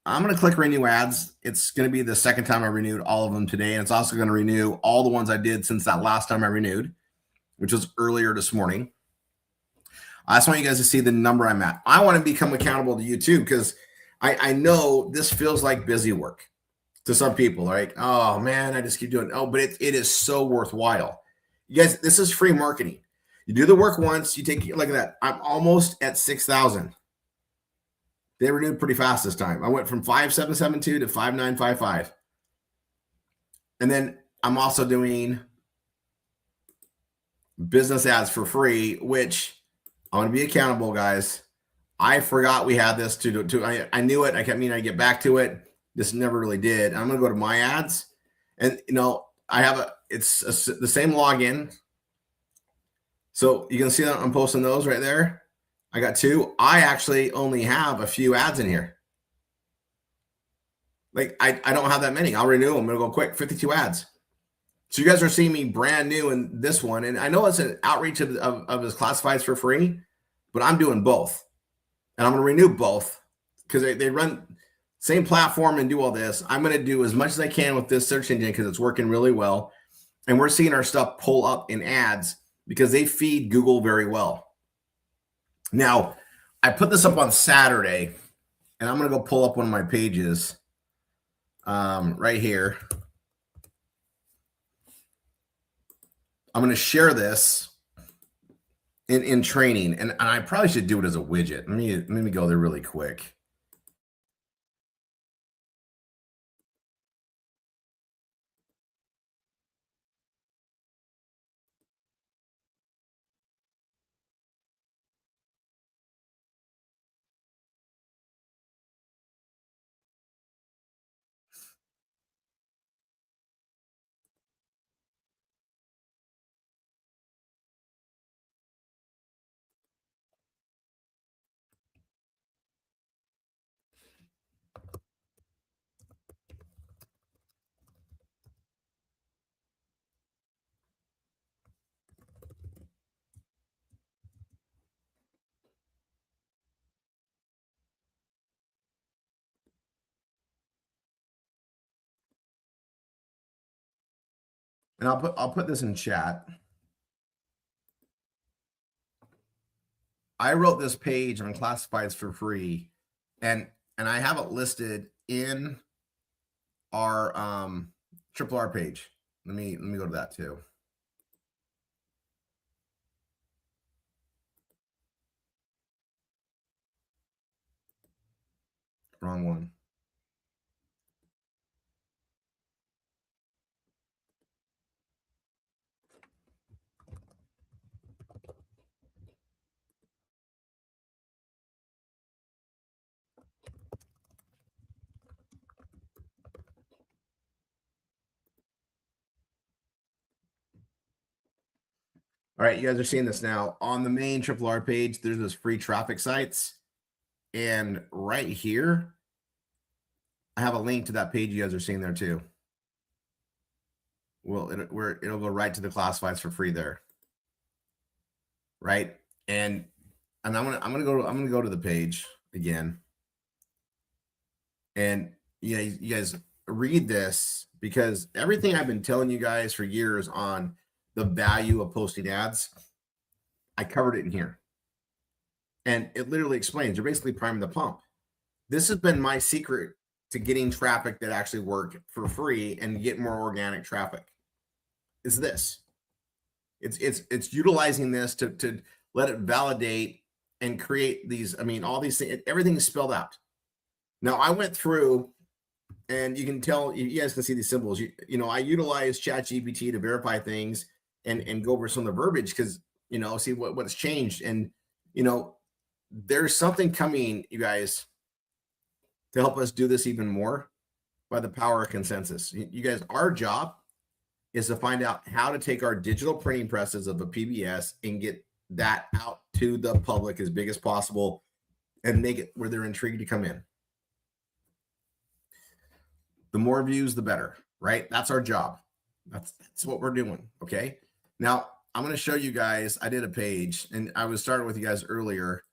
I'm going to click renew ads. It's going to be the second time I renewed all of them today. And it's also going to renew all the ones I did since that last time I renewed, which was earlier this morning. I just want you guys to see the number I'm at. I want to become accountable to you too, because I know this feels like busy work to some people. Like, oh man, I just keep doing it. Oh, but it is so worthwhile. You guys, this is free marketing. You do the work once, you take, look at that. I'm almost at 6,000. They renewed pretty fast this time. I went from 5,772 to 5,955. And then I'm also doing business ads for free, which I want to be accountable, guys. I forgot we had this I knew it. I kept meaning I'd get back to it. This never really did. I'm going to go to my ads. And, I have the same login. So you can see that I'm posting those right there. I got 2. I actually only have a few ads in here. Like I don't have that many. I'll renew them. It'll go quick. 52 ads. So you guys are seeing me brand new in this one. And I know it's an outreach of his classifieds for free, but I'm doing both. And I'm going to renew both because they run same platform and do all this. I'm going to do as much as I can with this search engine because it's working really well. And we're seeing our stuff pull up in ads because they feed Google very well. Now, I put this up on Saturday, and I'm going to go pull up one of my pages right here. I'm going to share this in training, and I probably should do it as a widget. Let me go there really quick. And I'll put this in chat. I wrote this page on classifieds for free, and I have it listed in our RRR page. Let me go to that too. Wrong one. All right, you guys are seeing this now on the main RRR page. There's those free traffic sites, and right here, I have a link to that page you guys are seeing there too. Well, it'll go right to the classifieds for free there, right? And I'm gonna go to the page again, and yeah, you guys read this because everything I've been telling you guys for years on the value of posting ads, I covered it in here. And it literally explains, you're basically priming the pump. This has been my secret to getting traffic that actually work for free and get more organic traffic. Is this. It's utilizing this to let it validate and create these, all these things, everything is spelled out. Now I went through, and you can tell, you guys can see these symbols. I utilize ChatGPT to verify things and go over some of the verbiage because, see what's changed. And, there's something coming, you guys, to help us do this even more by the power of consensus. You guys, our job is to find out how to take our digital printing presses of a PBS and get that out to the public as big as possible and make it where they're intrigued to come in. The more views, the better, right? That's our job. That's what we're doing, okay? Now, I'm going to show you guys, I did a page, and I was starting with you guys earlier.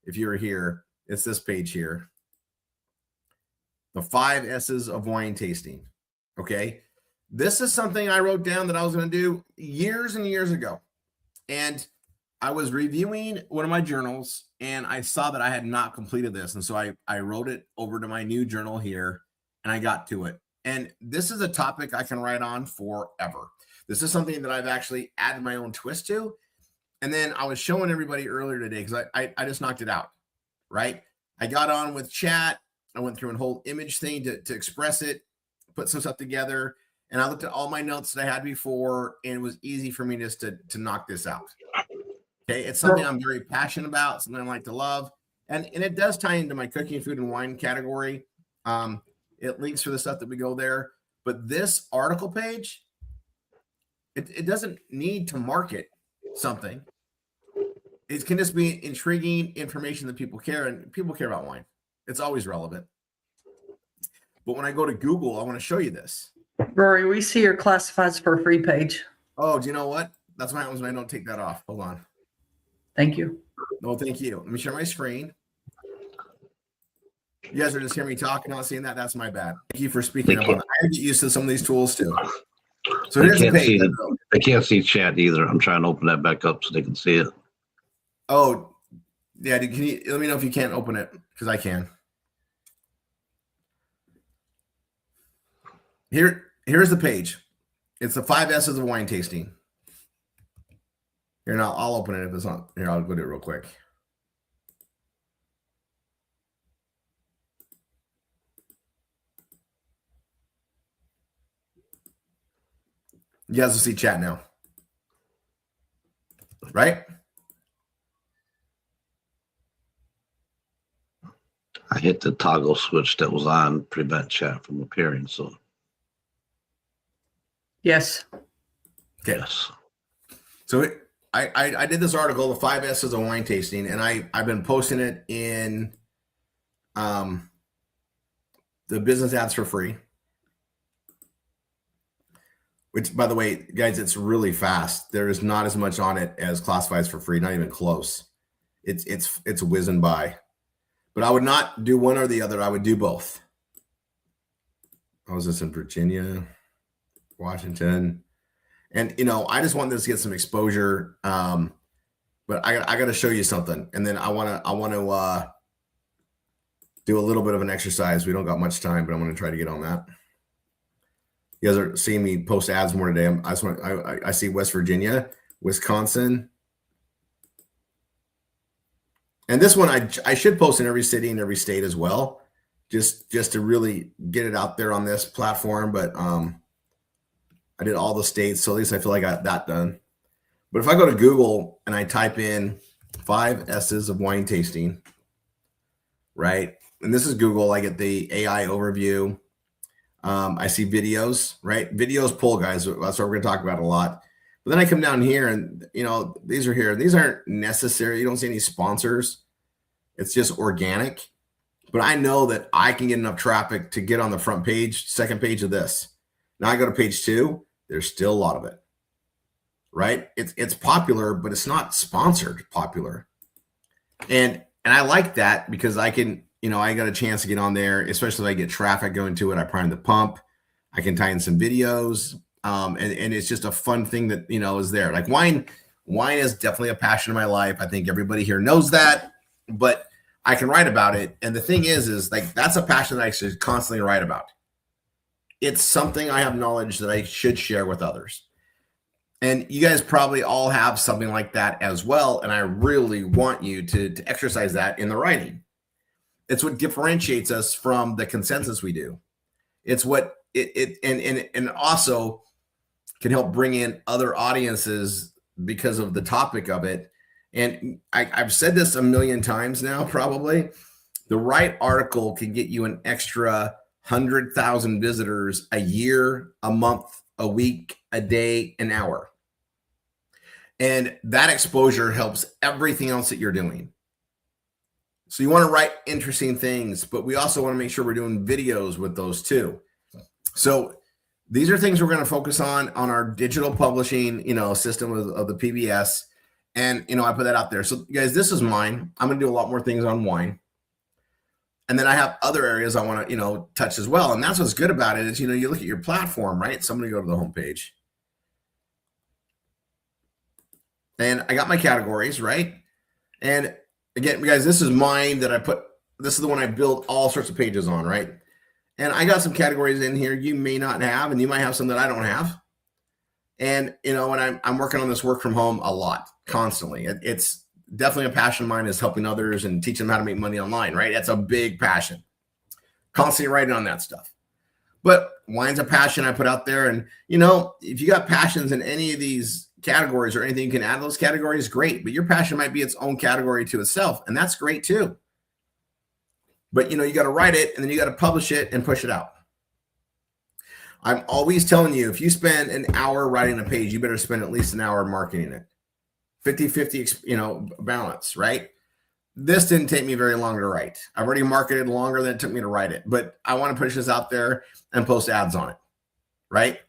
If you were here, it's this page here. The 5 S's of wine tasting, okay? This is something I wrote down that I was going to do years and years ago. And I was reviewing one of my journals, and I saw that I had not completed this. And so I wrote it over to my new journal here, and I got to it. And this is a topic I can write on forever. This is something that I've actually added my own twist to. And then I was showing everybody earlier today because I just knocked it out, right? I got on with chat. I went through a whole image thing to express it, put some stuff together. And I looked at all my notes that I had before, and it was easy for me just to knock this out. Okay, it's something I'm very passionate about, something I like to love. And it does tie into my cooking, food, and wine category. It links for the stuff that we go there. But this article page It doesn't need to market something. It can just be intriguing information that people care, and people care about wine. It's always relevant. But when I go to Google, I want to show you this. Rory, we see your classifieds for free page. Oh, do you know what? That's what happens when I don't take that off. Hold on. Thank you. No, thank you. Let me share my screen. You guys are just hearing me talk, not seeing that. That's my bad. Thank you for speaking up on that. I get used to some of these tools too. So here's the page. I can't see chat either. I'm trying to open that back up so they can see it. Oh, yeah. Can you let me know if you can't open it? Because I can. Here's the page. It's the 5 S's of wine tasting. Here, now I'll open it if it's not. Here, I'll go do it real quick. You guys will see chat now. Right? I hit the toggle switch that was on prevent chat from appearing. So Yes. Okay. yes. So I did this article, the 5 S's of wine tasting, and I've been posting it in the business ads for free. Which, by the way, guys, it's really fast. There is not as much on it as classifieds for free, not even close. It's whizzing by. But I would not do one or the other. I would do both. I was just in Virginia, Washington, and I just want this to get some exposure. But I got to show you something, and then I want to do a little bit of an exercise. We don't got much time, but I'm going to try to get on that. You guys are seeing me post ads more today. I see West Virginia, Wisconsin. And this one I should post in every city and every state as well, just to really get it out there on this platform. But I did all the states, so at least I feel like I got that done. But if I go to Google and I type in 5 S's of wine tasting, right? And this is Google. I get the AI overview. I see videos, right? Videos pull, guys. That's what we're going to talk about a lot. But then I come down here and, these are here. These aren't necessary. You don't see any sponsors. It's just organic. But I know that I can get enough traffic to get on the front page, second page of this. Now I go to page 2. There's still a lot of it, right? It's popular, but it's not sponsored popular. And I like that because I can, I got a chance to get on there, especially if I get traffic going to it. I prime the pump. I can tie in some videos. And it's just a fun thing that, is there. Like wine is definitely a passion in my life. I think everybody here knows that, but I can write about it. And the thing is like, that's a passion that I should constantly write about. It's something I have knowledge that I should share with others. And you guys probably all have something like that as well. And I really want you to exercise that in the writing. It's what differentiates us from the consensus we do. It's what and also can help bring in other audiences because of the topic of it. And I've said this a million times now, probably. The right article can get you an extra 100,000 visitors a year, a month, a week, a day, an hour. And that exposure helps everything else that you're doing. So you want to write interesting things, but we also want to make sure we're doing videos with those too. So these are things we're going to focus on our digital publishing, system of the PBS. And, I put that out there. So guys, this is mine. I'm going to do a lot more things on wine. And then I have other areas I want to, touch as well. And that's what's good about it is, you look at your platform, right? So I'm going to go to the homepage. And I got my categories, right? And again, guys, this is mine that this is the one I built all sorts of pages on, right? And I got some categories in here you may not have, and you might have some that I don't have. And, and I'm working on this work from home a lot, constantly. It's definitely a passion of mine is helping others and teaching them how to make money online, right? That's a big passion. Constantly writing on that stuff. But wine's a passion I put out there. And, if you got passions in any of these categories or anything you can add to those categories, great. But your passion might be its own category to itself. And that's great too. But, you got to write it and then you got to publish it and push it out. I'm always telling you, if you spend an hour writing a page, you better spend at least an hour marketing it. 50-50, balance, right? This didn't take me very long to write. I've already marketed longer than it took me to write it, but I want to push this out there and post ads on it, right?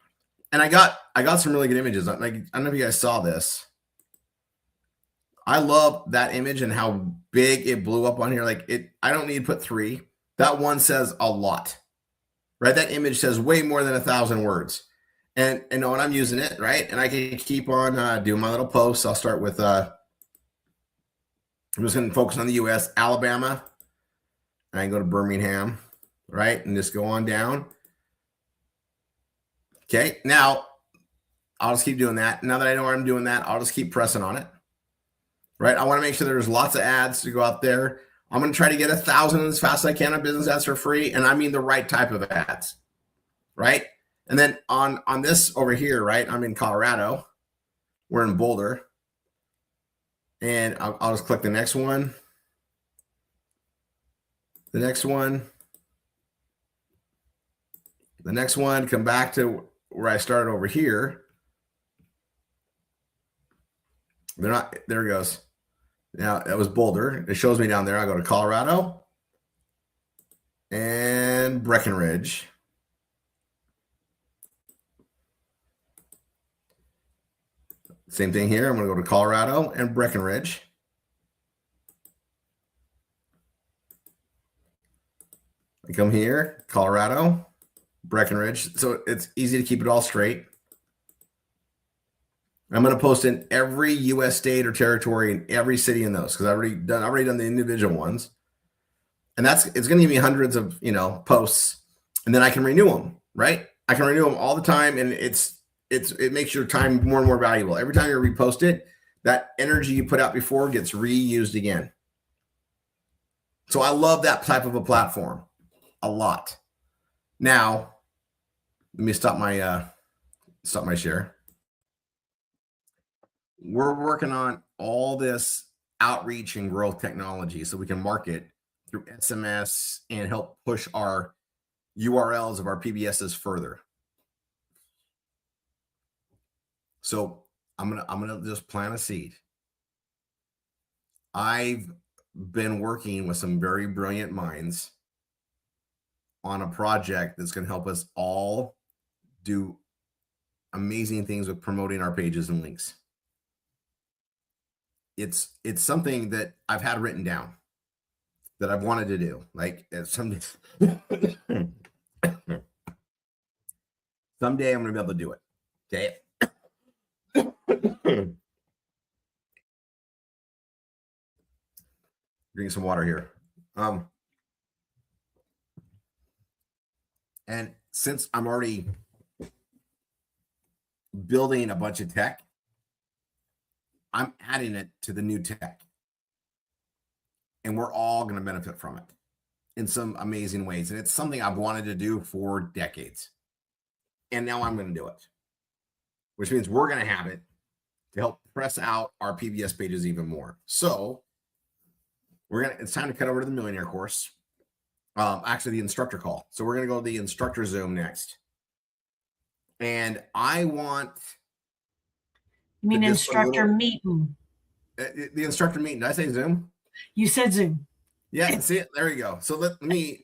And I got some really good images. Like, I don't know if you guys saw this. I love that image and how big it blew up on here. Like, I don't need to put 3. That one says a lot, right? That image says way more than 1,000 words. And when I'm using it, right? And I can keep on doing my little posts. I'll start with, I'm just going to focus on the U.S., Alabama. And I can go to Birmingham, right? And just go on down. Okay. Now, I'll just keep doing that. Now that I know where I'm doing that, I'll just keep pressing on it, right? I want to make sure there's lots of ads to go out there. I'm going to try to get 1,000 as fast as I can on business ads for free. And I mean the right type of ads, right? And then on this over here, right? I'm in Colorado. We're in Boulder. And I'll just click the next one. The next one. The next one, come back to where I started over here. They're not, there it goes. Now that was Boulder. It shows me down there. I go to Colorado and Breckenridge. Same thing here. I'm going to go to Colorado and Breckenridge. I come here, Colorado, Breckenridge. So it's easy to keep it all straight. I'm going to post in every U.S. state or territory in every city in those because I've already done the individual ones. And it's going to give me hundreds of, posts, and then I can renew them, right? I can renew them all the time. And it makes your time more and more valuable. Every time you repost it, that energy you put out before gets reused again. So I love that type of a platform a lot. Now, let me stop my share. We're working on all this outreach and growth technology so we can market through SMS and help push our URLs of our PBSs further. So I'm gonna just plant a seed. I've been working with some very brilliant minds on a project that's going to help us all do amazing things with promoting our pages and links. It's something that I've had written down that I've wanted to do. Like someday I'm going to be able to do it. Okay. Drinking some water here. And since I'm already building a bunch of tech, I'm adding it to the new tech. And we're all going to benefit from it in some amazing ways. And it's something I've wanted to do for decades. And now I'm going to do it, which means we're going to have it to help press out our PBS pages even more. So it's time to cut over to the Millionaire course. Actually the instructor call. So we're going to go to the instructor Zoom next. And I want. You mean instructor meeting? The instructor meeting. Did I say Zoom? You said Zoom. Yeah, see it? There you go. So you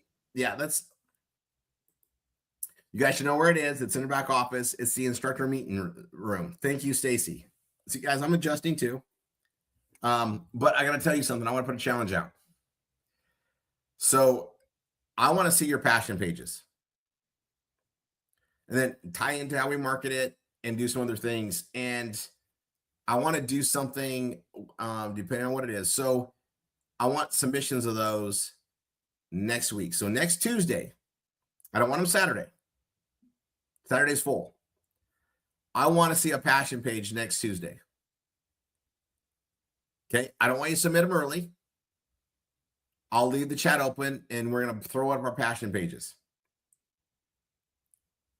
guys should know where it is. It's in the back office. It's the instructor meeting room. Thank you, Stacy. See, guys, I'm adjusting too. But I got to tell you something. I want to put a challenge out. So I want to see your passion pages and then tie into how we market it and do some other things. And I want to do something depending on what it is. So I want submissions of those next week. So next Tuesday, I don't want them Saturday. Saturday's full. I want to see a passion page next Tuesday. Okay. I don't want you to submit them early. I'll leave the chat open and we're going to throw up our passion pages.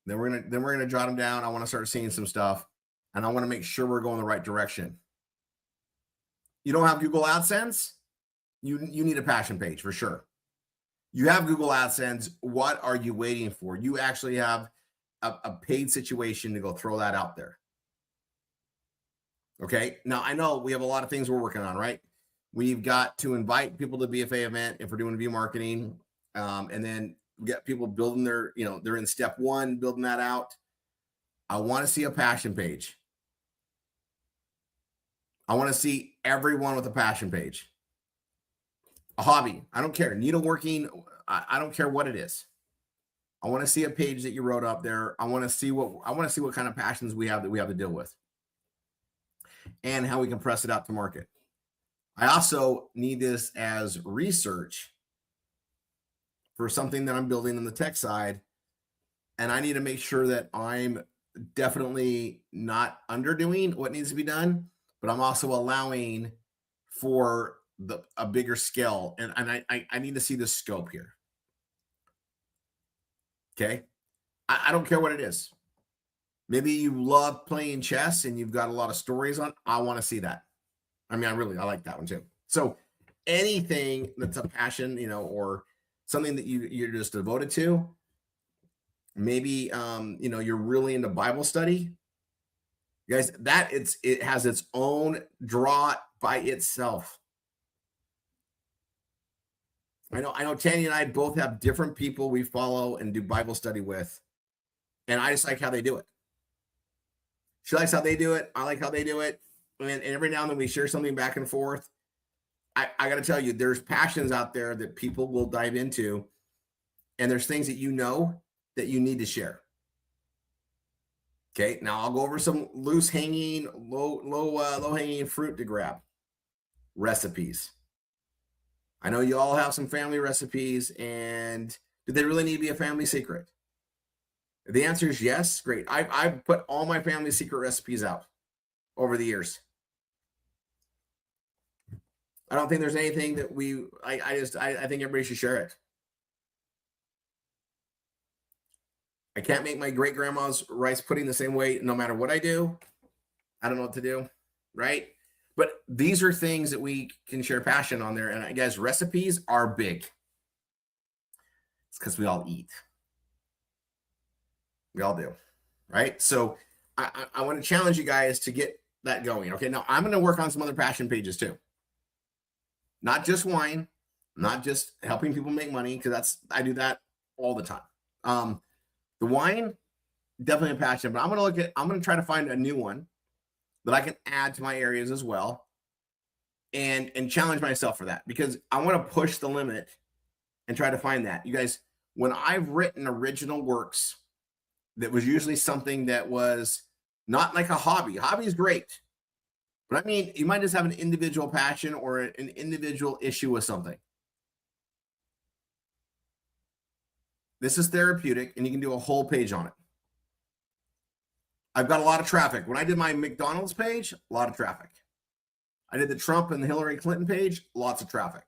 Then we're going to jot them down. I want to start seeing some stuff and I want to make sure we're going the right direction. You don't have Google AdSense? You need a passion page for sure. You have Google AdSense. What are you waiting for? You actually have a paid situation to go throw that out there. Okay. Now I know we have a lot of things we're working on, right? We've got to invite people to BFA event if we're doing view marketing. And then we get people building their, they're in step 1, building that out. I want to see a passion page. I want to see everyone with a passion page. A hobby. I don't care. Needleworking. I don't care what it is. I want to see a page that you wrote up there. I want to see what kind of passions we have to deal with and how we can press it out to market. I also need this as research for something that I'm building on the tech side. And I need to make sure that I'm definitely not underdoing what needs to be done, but I'm also allowing for a bigger scale. And I need to see the scope here. Okay. I don't care what it is. Maybe you love playing chess and you've got a lot of stories on. I want to see that. I like that one too. So anything that's a passion, or something that you're just devoted to, maybe, you're really into Bible study, guys, it has its own draw by itself. I know Tanya and I both have different people we follow and do Bible study with, and I just like how they do it. She likes how they do it. I like how they do it. And every now and then we share something back and forth. I got to tell you, there's passions out there that people will dive into, and there's things that that you need to share. Okay, now I'll go over some low hanging fruit to grab. Recipes. I know you all have some family recipes, and do they really need to be a family secret? If the answer is yes, great. I've put all my family secret recipes out over the years. I don't think there's anything that I think everybody should share it. I can't make my great grandma's rice pudding the same way no matter what I do. I don't know what to do, right? But these are things that we can share passion on there. And guys, recipes are big. It's because we all eat. We all do, right? So I want to challenge you guys to get that going. Okay, now I'm going to work on some other passion pages too. Not just wine, not just helping people make money, because I do that all the time. The wine, definitely a passion, but I'm going to try to find a new one that I can add to my areas as well, and challenge myself for that, because I want to push the limit and try to find that. You guys, when I've written original works, that was usually something that was not like a hobby. Hobby is great. But I mean, you might just have an individual passion or an individual issue with something. This is therapeutic, and you can do a whole page on it. I've got a lot of traffic. When I did my McDonald's page, a lot of traffic. I did the Trump and the Hillary Clinton page, lots of traffic.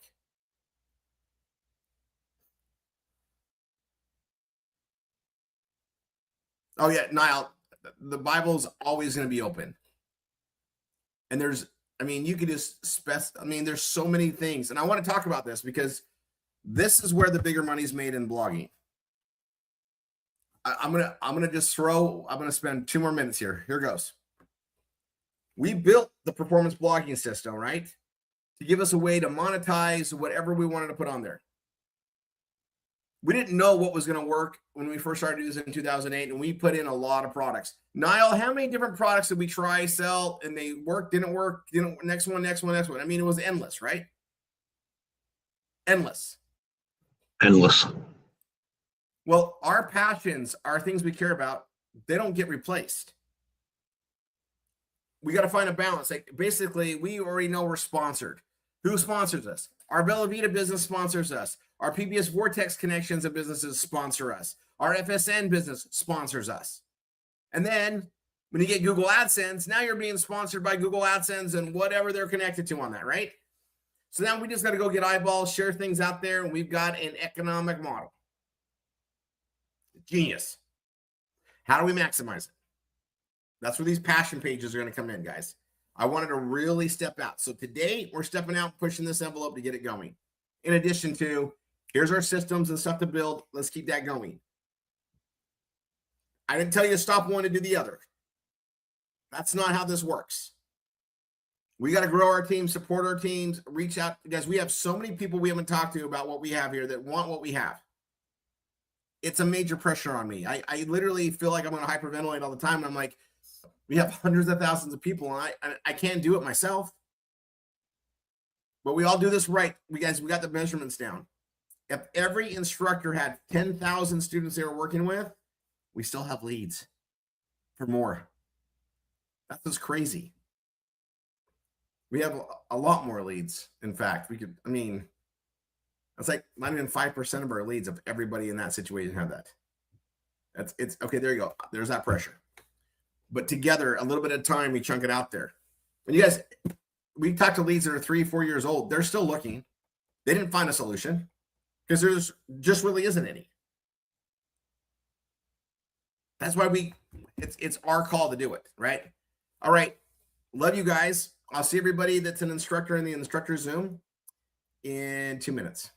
Oh yeah, Niall, the Bible's always going to be open. And you could just there's so many things. And I want to talk about this because this is where the bigger money's made in blogging. I'm going to spend 2 more minutes here. Here goes. We built the performance blogging system, right? To give us a way to monetize whatever we wanted to put on there. We didn't know what was going to work when we first started using it in 2008, and we put in a lot of products. Niall, how many different products did we try, sell, and they worked, didn't work, next one? I mean, it was endless, right? Endless. Well, our passions, our things we care about, they don't get replaced. We got to find a balance. Like, basically, we already know we're sponsored. Who sponsors us? Our Bella Vita business sponsors us. Our PBS Vortex connections of businesses sponsor us. Our FSN business sponsors us. And then when you get Google AdSense, now you're being sponsored by Google AdSense and whatever they're connected to on that, right? So now we just got to go get eyeballs, share things out there, and we've got an economic model. Genius. How do we maximize it? That's where these passion pages are going to come in, guys. I wanted to really step out. So today we're stepping out, pushing this envelope to get it going. In addition to, here's our systems and stuff to build. Let's keep that going. I didn't tell you to stop one to do the other. That's not how this works. We got to grow our team, support our teams, reach out. Guys, we have so many people we haven't talked to about what we have here that want what we have. It's a major pressure on me. I literally feel like I'm going to hyperventilate all the time. And I'm like, we have hundreds of thousands of people, and I can't do it myself. But we all do this right. We got the measurements down. If every instructor had 10,000 students they were working with, we still have leads for more. That's just crazy. We have a lot more leads. In fact, that's like not even 5% of our leads if everybody in that situation had that. It's okay. There you go. There's that pressure. But together, a little bit at a time, we chunk it out there. And you guys, we talked to leads that are 3-4 years old. They're still looking. They didn't find a solution because there's just really isn't any. That's why it's our call to do it, right? All right. Love you guys. I'll see everybody that's an instructor in the instructor Zoom in 2 minutes.